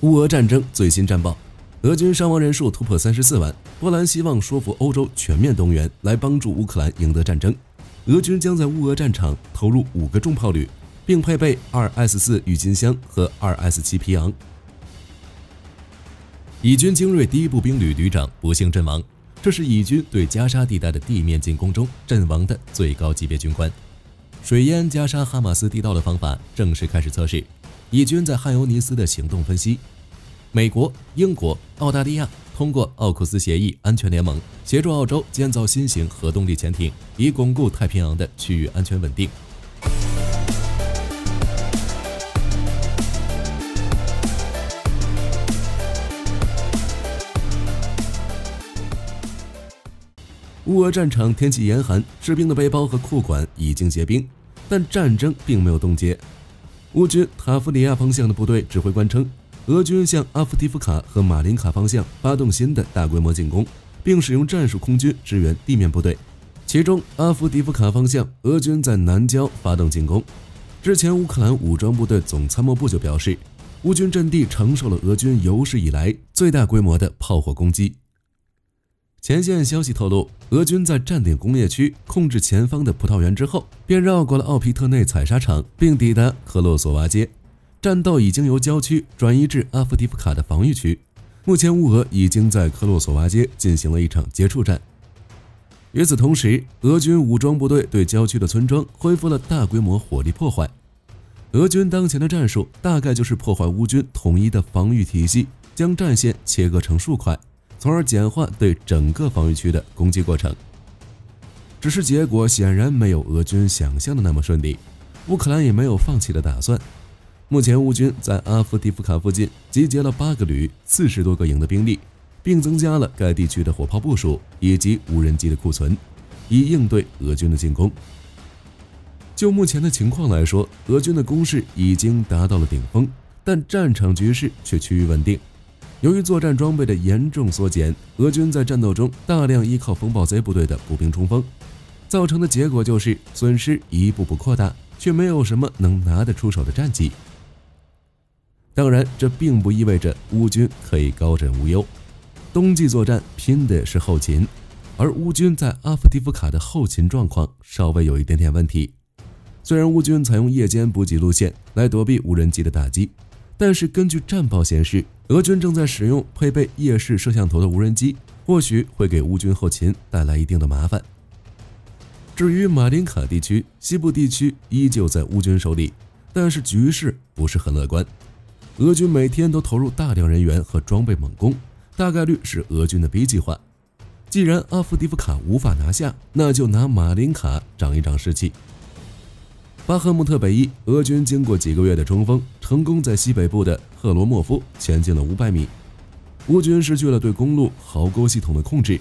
乌俄战争最新战报，俄军伤亡人数突破34万。波兰希望说服欧洲全面动员，来帮助乌克兰赢得战争。俄军将在乌俄战场投入5个重炮旅，并配备2S4郁金香和2S7皮昂。以军精锐第1步兵旅旅长不幸阵亡，这是以军对加沙地带的地面进攻中阵亡的最高级别军官。水淹加沙哈马斯地道的方法正式开始测试。以军在汉尤尼斯的行动分析，美国、英国、澳大利亚通过奥库斯协议安全联盟协助澳洲建造新型核动力潜艇，以巩固太平洋的区域安全稳定。乌俄战场天气严寒，士兵的背包和裤管已经结冰，但战争并没有冻结。乌军塔夫里亚方向的部队指挥官称，俄军向阿夫迪夫卡和马林卡方向发动新的大规模进攻，并使用战术空军支援地面部队。其中，阿夫迪夫卡方向，俄军在南郊发动进攻。之前，乌克兰武装部队总参谋部就表示，乌军阵地承受了俄军有史以来最大规模的炮火攻击。前线消息透露，俄军在占领工业区、控制前方的葡萄园之后，便绕过了奥皮特内采砂场，并抵达克洛索瓦街。战斗已经由郊区转移至阿夫迪夫卡的防御区。目前，乌俄已经在克洛索瓦街进行了一场接触战。与此同时，俄军武装部队对郊区的村庄恢复了大规模火力破坏。俄军当前的战术大概就是破坏乌军统一的防御体系，将战线切割成数块，从而简化对整个防御区的攻击过程。只是结果显然没有俄军想象的那么顺利，乌克兰也没有放弃的打算。目前乌军在阿夫迪夫卡附近集结了8个旅、40多个营的兵力，并增加了该地区的火炮部署以及无人机的库存，以应对俄军的进攻。就目前的情况来说，俄军的攻势已经达到了顶峰，但战场局势却趋于稳定。由于作战装备的严重缩减，俄军在战斗中大量依靠风暴贼部队的步兵冲锋，造成的结果就是损失一步步扩大，却没有什么能拿得出手的战绩。当然，这并不意味着乌军可以高枕无忧。冬季作战拼的是后勤，而乌军在阿夫迪夫卡的后勤状况稍微有一点点问题。虽然乌军采用夜间补给路线来躲避无人机的打击，但是根据战报显示，俄军正在使用配备夜视摄像头的无人机，或许会给乌军后勤带来一定的麻烦。至于马林卡地区，西部地区依旧在乌军手里，但是局势不是很乐观。俄军每天都投入大量人员和装备猛攻，大概率是俄军的 B 计划。既然阿夫迪夫卡无法拿下，那就拿马林卡长一长士气。巴赫穆特北翼，俄军经过几个月的冲锋，成功在西北部的赫罗莫夫前进了500米。乌军失去了对公路壕沟系统的控制，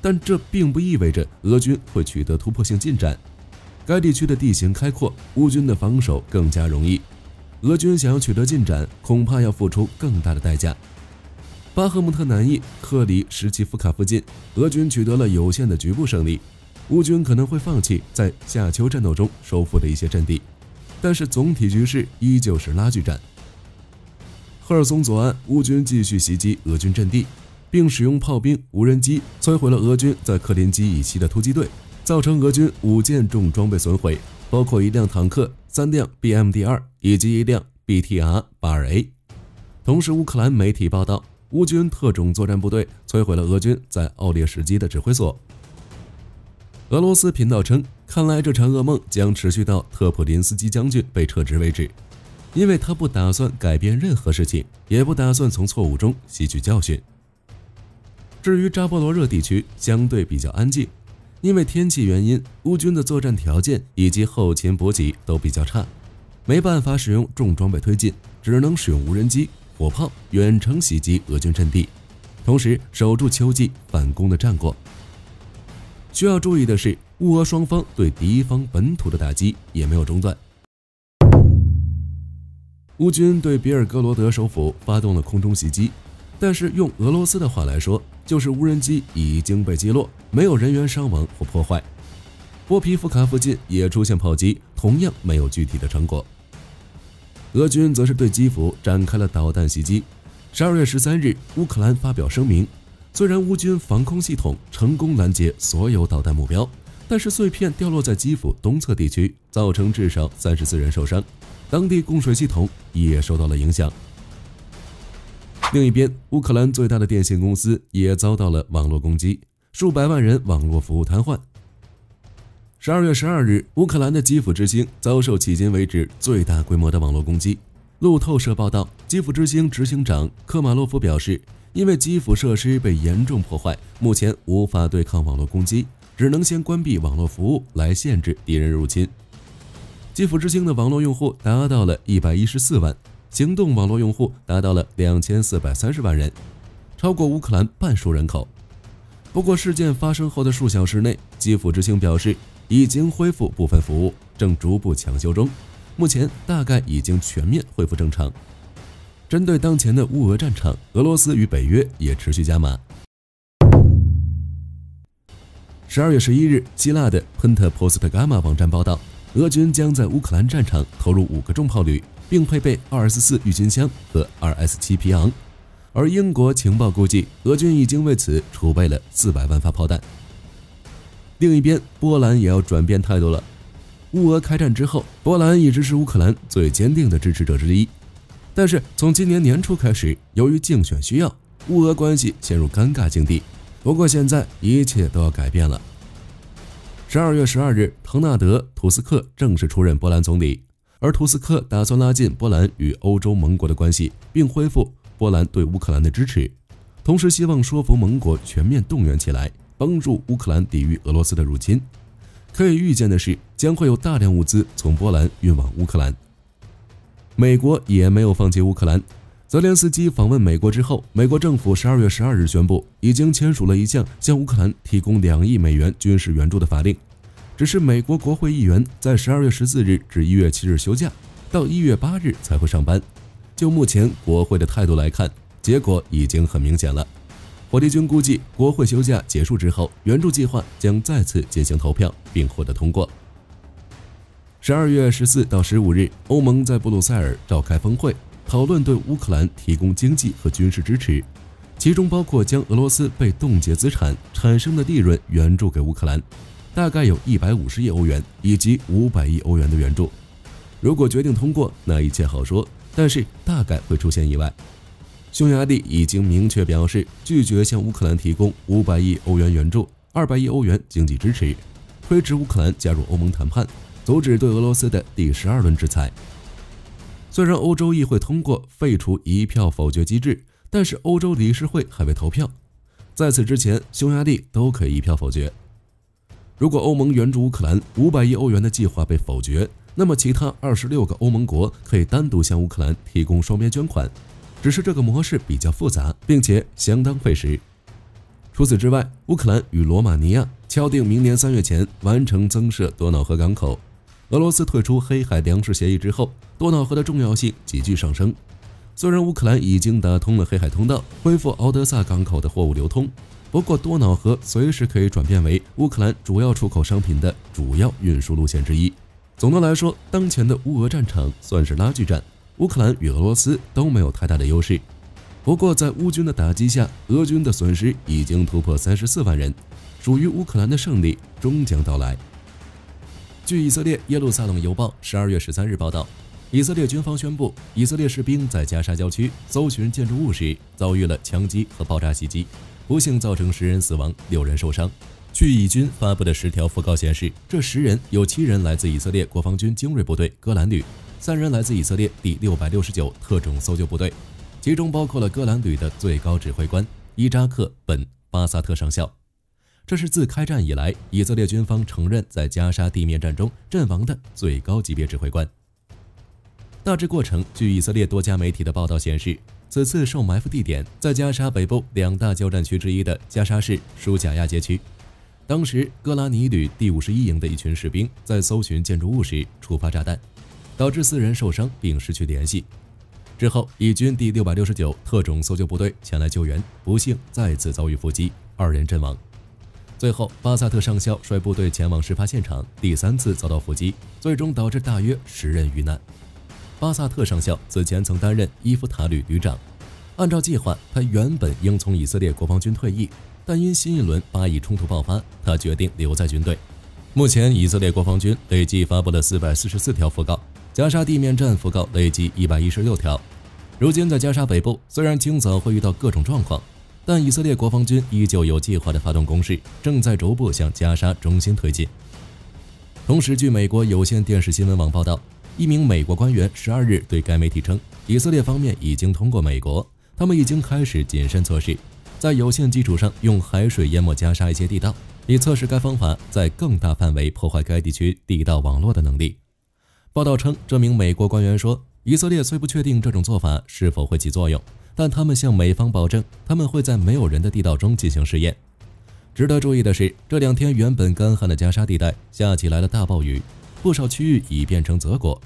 但这并不意味着俄军会取得突破性进展。该地区的地形开阔，乌军的防守更加容易。俄军想要取得进展，恐怕要付出更大的代价。巴赫穆特南翼克里什奇夫卡附近，俄军取得了有限的局部胜利。乌军可能会放弃在夏秋战斗中收复的一些阵地，但是总体局势依旧是拉锯战。赫尔松左岸，乌军继续袭击俄军阵地，并使用炮兵、无人机摧毁了俄军在克林基以西的突击队，造成俄军5件重装备损毁，包括1辆坦克、3辆 BMD-2 以及1辆 BTR-82A。同时，乌克兰媒体报道，乌军特种作战部队摧毁了俄军在奥列什基的指挥所。俄罗斯频道称，看来这场噩梦将持续到特普林斯基将军被撤职为止，因为他不打算改变任何事情，也不打算从错误中吸取教训。至于扎波罗热地区，相对比较安静，因为天气原因，乌军的作战条件以及后勤补给都比较差，没办法使用重装备推进，只能使用无人机、火炮远程袭击俄军阵地，同时守住秋季反攻的战果。需要注意的是，乌俄双方对敌方本土的打击也没有中断。乌军对别尔哥罗德首府发动了空中袭击，但是用俄罗斯的话来说，就是无人机已经被击落，没有人员伤亡或破坏。波皮夫卡附近也出现炮击，同样没有具体的成果。俄军则是对基辅展开了导弹袭击， 12月13日，乌克兰发表声明，虽然乌军防空系统成功拦截所有导弹目标，但是碎片掉落在基辅东侧地区，造成至少34人受伤，当地供水系统也受到了影响。另一边，乌克兰最大的电信公司也遭到了网络攻击，数百万人网络服务瘫痪。12月12日，乌克兰的基辅之星遭受迄今为止最大规模的网络攻击。路透社报道，基辅之星执行长科马洛夫表示，因为基辅设施被严重破坏，目前无法对抗网络攻击，只能先关闭网络服务来限制敌人入侵。基辅之星的网络用户达到了114万，行动网络用户达到了2430万人，超过乌克兰半数人口。不过，事件发生后的数小时内，基辅之星表示已经恢复部分服务，正逐步抢修中，目前大概已经全面恢复正常。针对当前的乌俄战场，俄罗斯与北约也持续加码。12月11日，希腊的喷特波斯特伽马网站报道，俄军将在乌克兰战场投入5个重炮旅，并配备2S4郁金香和2S7皮昂。而英国情报估计，俄军已经为此储备了400万发炮弹。另一边，波兰也要转变态度了。乌俄开战之后，波兰一直是乌克兰最坚定的支持者之一。但是从今年年初开始，由于竞选需要，乌俄关系陷入尴尬境地。不过现在一切都要改变了。12月12日，滕纳德·图斯克正式出任波兰总理，而图斯克打算拉近波兰与欧洲盟国的关系，并恢复波兰对乌克兰的支持，同时希望说服盟国全面动员起来，帮助乌克兰抵御俄罗斯的入侵。可以预见的是，将会有大量物资从波兰运往乌克兰。美国也没有放弃乌克兰。泽连斯基访问美国之后，美国政府12月12日宣布，已经签署了一项向乌克兰提供2亿美元军事援助的法令。只是美国国会议员在12月14日至1月7日休假，到1月8日才会上班。就目前国会的态度来看，结果已经很明显了。火力军估计，国会休假结束之后，援助计划将再次进行投票，并获得通过。12月14到15日，欧盟在布鲁塞尔召开峰会，讨论对乌克兰提供经济和军事支持，其中包括将俄罗斯被冻结资产产生的利润援助给乌克兰，大概有150亿欧元以及500亿欧元的援助。如果决定通过，那一切好说，但是大概会出现意外。匈牙利已经明确表示拒绝向乌克兰提供500亿欧元援助、200亿欧元经济支持，推迟乌克兰加入欧盟谈判，阻止对俄罗斯的第12轮制裁。虽然欧洲议会通过废除一票否决机制，但是欧洲理事会还未投票。在此之前，匈牙利都可以一票否决。如果欧盟援助乌克兰500亿欧元的计划被否决，那么其他26个欧盟国可以单独向乌克兰提供双边捐款，只是这个模式比较复杂，并且相当费时。除此之外，乌克兰与罗马尼亚敲定明年3月前完成增设多瑙河港口。俄罗斯退出黑海粮食协议之后，多瑙河的重要性急剧上升。虽然乌克兰已经打通了黑海通道，恢复敖德萨港口的货物流通，不过多瑙河随时可以转变为乌克兰主要出口商品的主要运输路线之一。总的来说，当前的乌俄战场算是拉锯战，乌克兰与俄罗斯都没有太大的优势。不过在乌军的打击下，俄军的损失已经突破34万人，属于乌克兰的胜利终将到来。据以色列耶路撒冷邮报12月13日报道，以色列军方宣布，以色列士兵在加沙郊区搜寻建筑物时遭遇了枪击和爆炸袭击，不幸造成10人死亡，6人受伤。据以军发布的10条讣告显示，这10人有7人来自以色列国防军精锐部队戈兰旅，3人来自以色列第669特种搜救部队，其中包括了戈兰旅的最高指挥官伊扎克·本·巴萨特上校。这是自开战以来，以色列军方承认在加沙地面战中阵亡的最高级别指挥官。大致过程，据以色列多家媒体的报道显示，此次受埋伏地点在加沙北部2大交战区之一的加沙市舒贾亚街区。当时，戈拉尼旅第51营的一群士兵在搜寻建筑物时触发炸弹，导致4人受伤并失去联系。之后，以军第669特种搜救部队前来救援，不幸再次遭遇伏击，2人阵亡。最后，巴萨特上校率部队前往事发现场，第3次遭到伏击，最终导致大约10人遇难。巴萨特上校此前曾担任伊夫塔旅旅长。按照计划，他原本应从以色列国防军退役，但因新一轮巴以冲突爆发，他决定留在军队。目前，以色列国防军累计发布了444条讣告，加沙地面战讣告累计116条。如今在加沙北部，虽然清早会遇到各种状况，但以色列国防军依旧有计划地发动攻势，正在逐步向加沙中心推进。同时，据美国有线电视新闻网报道，一名美国官员12日对该媒体称，以色列方面已经通过美国，他们已经开始谨慎测试，在有限基础上用海水淹没加沙一些地道，以测试该方法在更大范围破坏该地区地道网络的能力。报道称，这名美国官员说，以色列虽不确定这种做法是否会起作用，但他们向美方保证，他们会在没有人的地道中进行试验。值得注意的是，这2天原本干旱的加沙地带下起来了大暴雨，不少区域已变成泽国。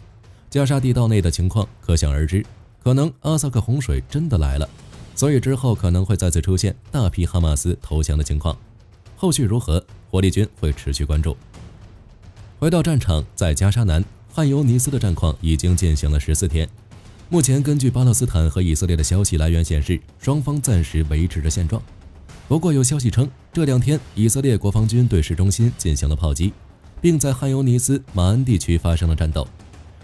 加沙地道内的情况可想而知，可能阿萨克洪水真的来了，所以之后可能会再次出现大批哈马斯投降的情况。后续如何，火力军会持续关注。回到战场，在加沙南汉尤尼斯的战况已经进行了14天。目前根据巴勒斯坦和以色列的消息来源显示，双方暂时维持着现状。不过有消息称，这2天以色列国防军对市中心进行了炮击，并在汉尤尼斯马恩地区发生了战斗，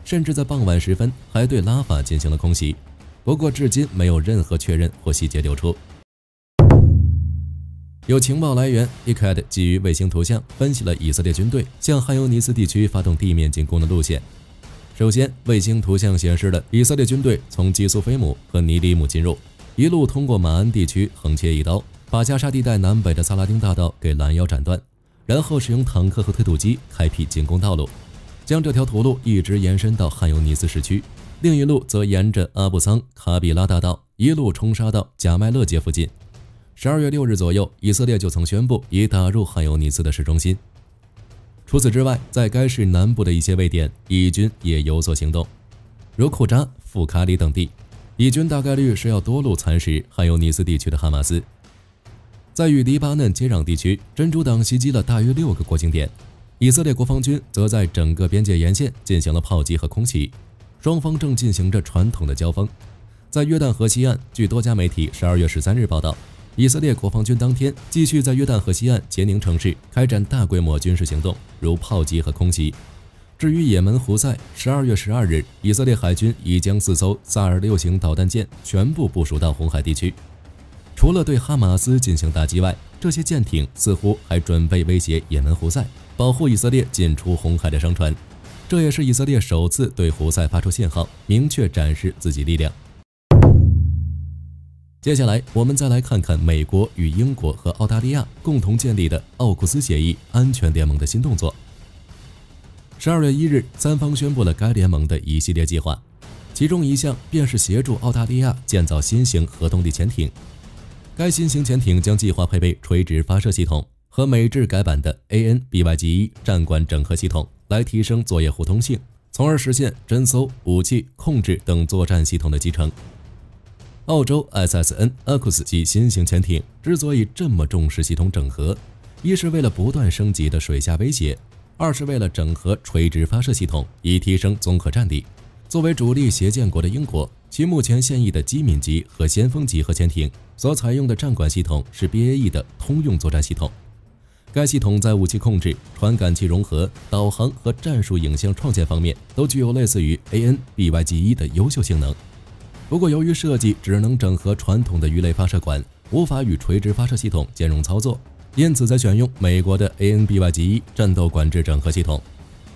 甚至在傍晚时分还对拉法进行了空袭。不过至今没有任何确认或细节流出。有情报来源 ICAD 基于卫星图像分析了以色列军队向汉尤尼斯地区发动地面进攻的路线。首先，卫星图像显示了以色列军队从基苏菲姆和尼里姆进入，一路通过马恩地区横切一刀，把加沙地带南北的萨拉丁大道给拦腰斩断，然后使用坦克和推土机开辟进攻道路，将这条土路一直延伸到汉尤尼斯市区，另一路则沿着阿布桑卡比拉大道一路冲杀到贾麦勒街附近。12月6日左右，以色列就曾宣布已打入汉尤尼斯的市中心。除此之外，在该市南部的一些位点，以军也有所行动，如库扎、富卡里等地，以军大概率是要多路蚕食汉尤尼斯地区的哈马斯。在与黎巴嫩接壤地区，真主党袭击了大约6个国境点，以色列国防军则在整个边界沿线进行了炮击和空袭，双方正进行着传统的交锋。在约旦河西岸，据多家媒体12月13日报道，以色列国防军当天继续在约旦河西岸杰宁城市开展大规模军事行动，如炮击和空袭。至于也门胡塞，12月12日，以色列海军已将4艘萨尔6型导弹舰全部部署到红海地区。除了对哈马斯进行打击外，这些舰艇似乎还准备威胁也门胡塞，保护以色列进出红海的商船。这也是以色列首次对胡塞发出信号，明确展示自己力量。接下来，我们再来看看美国与英国和澳大利亚共同建立的奥库斯协议安全联盟的新动作。12月1日，三方宣布了该联盟的一系列计划，其中一项便是协助澳大利亚建造新型核动力潜艇。该新型潜艇将计划配备垂直发射系统和美制改版的 AN/BYG-1战管整合系统，来提升作业互通性，从而实现侦搜、武器控制等作战系统的集成。澳洲 SSN AUKUS 级新型潜艇之所以这么重视系统整合，一是为了不断升级的水下威胁，二是为了整合垂直发射系统，以提升综合战力。作为主力协建国的英国，其目前现役的机敏级和先锋级核潜艇所采用的战管系统是 BAE 的通用作战系统。该系统在武器控制、传感器融合、导航和战术影像创建方面都具有类似于 AN/BYG-1的优秀性能。不过，由于设计只能整合传统的鱼雷发射管，无法与垂直发射系统兼容操作，因此才选用美国的 AN/BYG-1战斗管制整合系统。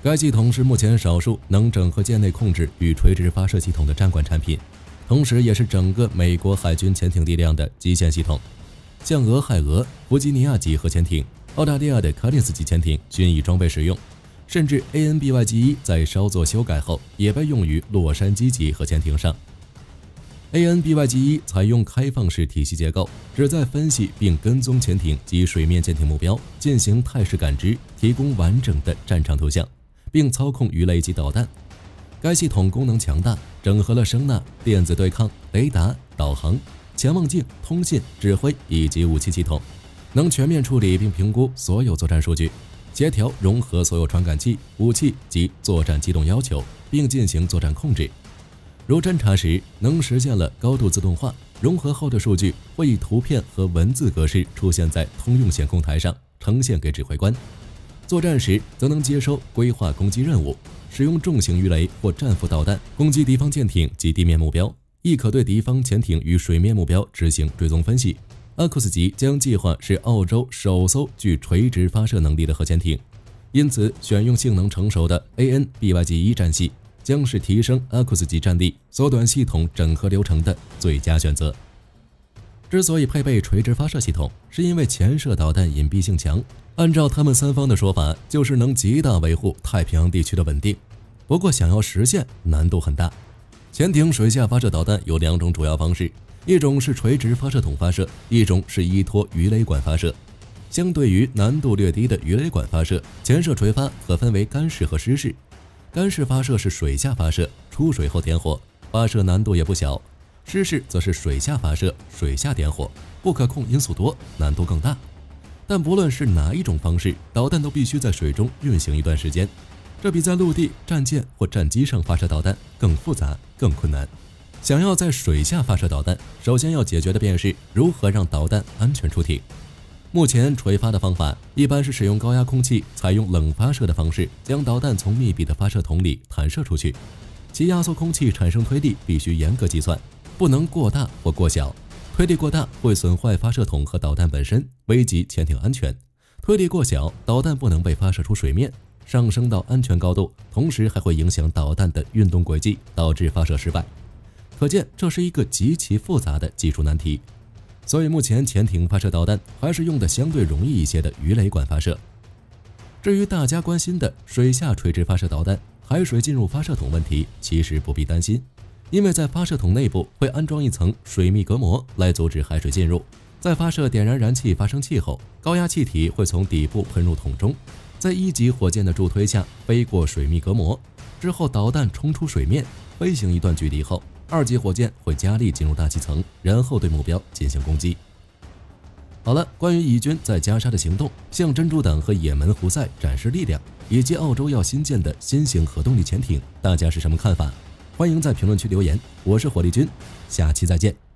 该系统是目前少数能整合舰内控制与垂直发射系统的战管产品，同时也是整个美国海军潜艇力量的基线系统。像俄亥俄、弗吉尼亚级核潜艇、澳大利亚的卡林斯级潜艇均已装备使用，甚至 AN/BYG-1在稍作修改后也被用于洛杉矶级核潜艇上。AN/BYG-1采用开放式体系结构，旨在分析并跟踪潜艇及水面舰艇目标，进行态势感知，提供完整的战场图像，并操控鱼雷及导弹。该系统功能强大，整合了声纳、电子对抗、雷达、导航、潜望镜、通信、指挥以及武器系统，能全面处理并评估所有作战数据，协调融合所有传感器、武器及作战机动要求，并进行作战控制。如侦察时能实现了高度自动化，融合后的数据会以图片和文字格式出现在通用显控台上，呈现给指挥官。作战时则能接收规划攻击任务，使用重型鱼雷或战斧导弹攻击敌方舰艇及地面目标，亦可对敌方潜艇与水面目标执行追踪分析。阿库斯级将计划是澳洲首艘具垂直发射能力的核潜艇，因此选用性能成熟的 AN/BYG-1 战系将是提升阿库斯级战力、缩短系统整合流程的最佳选择。之所以配备垂直发射系统，是因为潜射导弹隐蔽性强，按照他们三方的说法，就是能极大维护太平洋地区的稳定。不过想要实现难度很大。潜艇水下发射导弹有两种主要方式，一种是垂直发射筒发射，一种是依托鱼雷管发射。相对于难度略低的鱼雷管发射，潜射垂发可分为干式和湿式。干式发射是水下发射，出水后点火，发射难度也不小。湿式则是水下发射，水下点火，不可控因素多，难度更大。但不论是哪一种方式，导弹都必须在水中运行一段时间，这比在陆地、战舰或战机上发射导弹更复杂、更困难。想要在水下发射导弹，首先要解决的便是如何让导弹安全出艇。目前垂发的方法一般是使用高压空气，采用冷发射的方式，将导弹从密闭的发射筒里弹射出去。其压缩空气产生推力必须严格计算，不能过大或过小。推力过大会损坏发射筒和导弹本身，危及潜艇安全；推力过小，导弹不能被发射出水面，上升到安全高度，同时还会影响导弹的运动轨迹，导致发射失败。可见这是一个极其复杂的技术难题。所以目前潜艇发射导弹还是用的相对容易一些的鱼雷管发射。至于大家关心的水下垂直发射导弹，海水进入发射筒问题其实不必担心，因为在发射筒内部会安装一层水密隔膜来阻止海水进入。在发射点燃燃气发生气后，高压气体会从底部喷入桶中，在一级火箭的助推下飞过水密隔膜，之后导弹冲出水面，飞行一段距离后，二级火箭会加力进入大气层，然后对目标进行攻击。好了，关于以军在加沙的行动，向真主党和也门胡塞展示力量，以及澳洲要新建的新型核动力潜艇，大家是什么看法？欢迎在评论区留言。我是火力军，下期再见。